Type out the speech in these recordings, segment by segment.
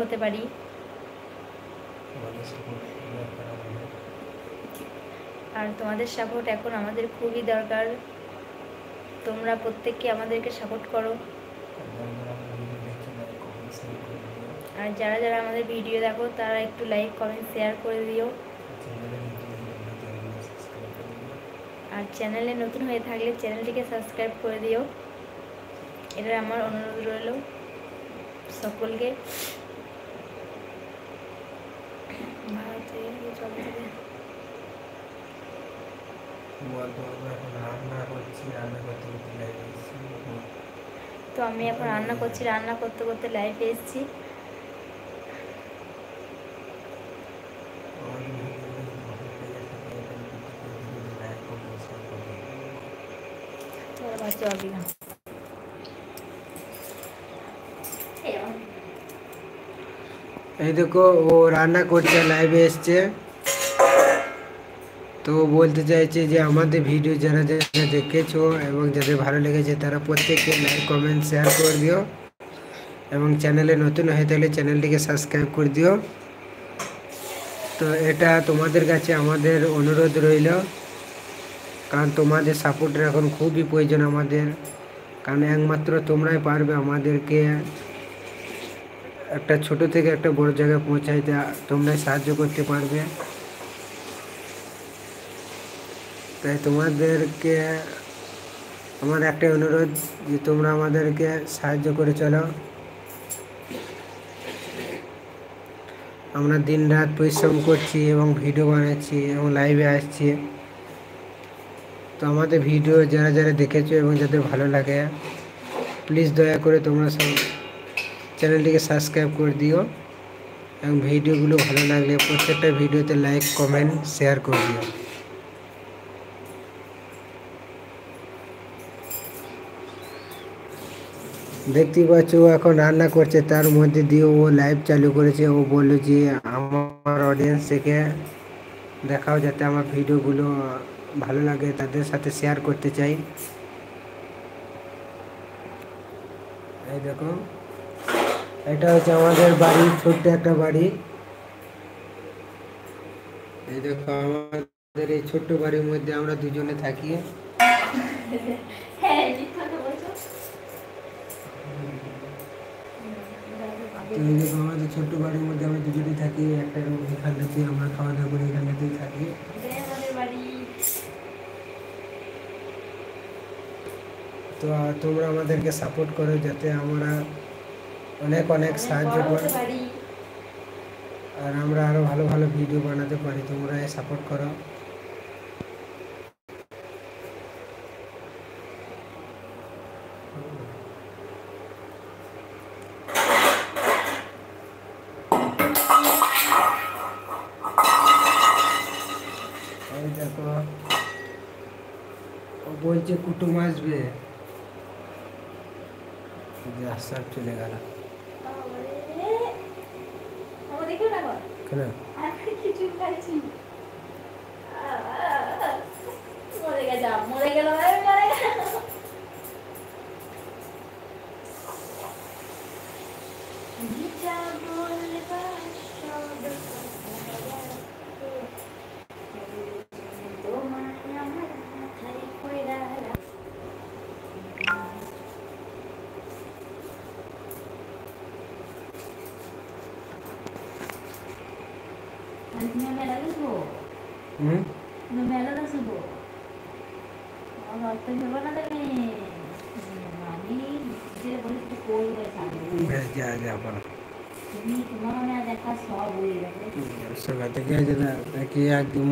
হতে পারি। আর তোমাদের সাপোর্ট এখন আমাদের খুবই দরকার। তোমরা প্রত্যেককে আমাদেরকে সাপোর্ট করো। আর যারা যারা আমাদের ভিডিও দেখো তারা একটু লাইক কমেন্ট শেয়ার করে দিও। আর চ্যানেলে নতুন হয়ে থাকলে চ্যানেলটিকে সাবস্ক্রাইব করে দিও, এটা আমার অনুরোধ রইল সকলকে। তো আমি এখন রান্না করছি, রান্না করতে করতে লাইভে এসেছি। এই দেখো ও রান্না করছে, লাইভে এসছে। তো বলতে চাইছে যে আমাদের ভিডিও যারা যারা দেখেছো এবং যাদের ভালো লেগেছে তারা প্রত্যেককে লাইক কমেন্ট শেয়ার করে দিও এবং চ্যানেলে নতুন হয়ে থাকলে চ্যানেলটিকে সাবস্ক্রাইব করে দিও। তো এটা তোমাদের কাছে আমাদের অনুরোধ রইল, কারণ তোমাদের সাপোর্টের এখন খুবই প্রয়োজন আমাদের, কারণ একমাত্র তোমরাই পারবে আমাদেরকে একটা ছোট থেকে একটা বড় জায়গায় পৌঁছাইতে, তোমরাই সাহায্য করতে পারবে। তাই তোমাদেরকে আমার একটা অনুরোধ যে তোমরা আমাদেরকে সাহায্য করে চলো। আমরা দিন রাত পরিশ্রম করছি এবং ভিডিও বানাচ্ছি এবং লাইভে আসছি। তো আমাদের ভিডিও যারা যারা দেখেছো এবং যাদের ভালো লাগে প্লিজ দয়া করে তোমরা সব চ্যানেলটিকে সাবস্ক্রাইব করে দিও এবং ভিডিওগুলো ভালো লাগলে প্রত্যেকটা ভিডিওতে লাইক কমেন্ট শেয়ার করে দিও। দেখতেই পাচ্ছ ও এখন রান্না করছে, তার মধ্যে দিয়ে ও লাইভ চালু করেছে। ও বললো যে আমার অডিয়েন্স থেকে দেখাও, যাতে আমার ভিডিওগুলো ভালো লাগে, তাদের সাথে শেয়ার করতে চাই। এই দেখো এটা হচ্ছে আমাদের বাড়ি, ছোট্ট একটা বাড়ি। এই দেখো আমাদের এই ছোট্ট বাড়ির মধ্যে আমরা দুজনে থাকি। তো এই দেখো আমাদের ছোট্ট বাড়ির মধ্যে আমরা দুজনে থাকি, একটা রুম এখানটাতে আমরা খাওয়া দাওয়া করি, এখানটাতেই থাকি। তো তোমরা আমাদেরকে সাপোর্ট করো যাতে আমরা অনেক অনেক সাহায্য করি আর আমরা আরো ভালো ভালো ভিডিও বানাতে পারি। তোমরা সাপোর্ট করো। এই দেখো ও বলছে কুটুম আসবে, সব চলে গেল কেন? মরে গেল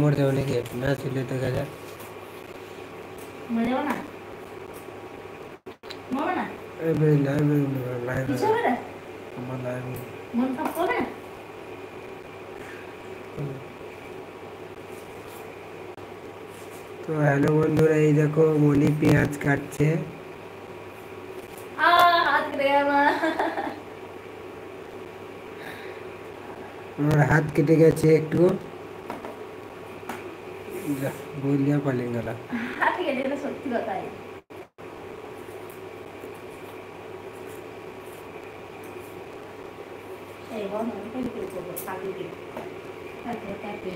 মরে যাবে নাকি না ছিল দেখা যায় তো হ্যালো বন্ধুরা, এই দেখো মনি পেঁয়াজ কাটছে। আমার হাত কেটে গেছে একটু, বলিয়া পালিয়ে গেল। সত্যি কথাই এই বন্ধ করে করবো কালকে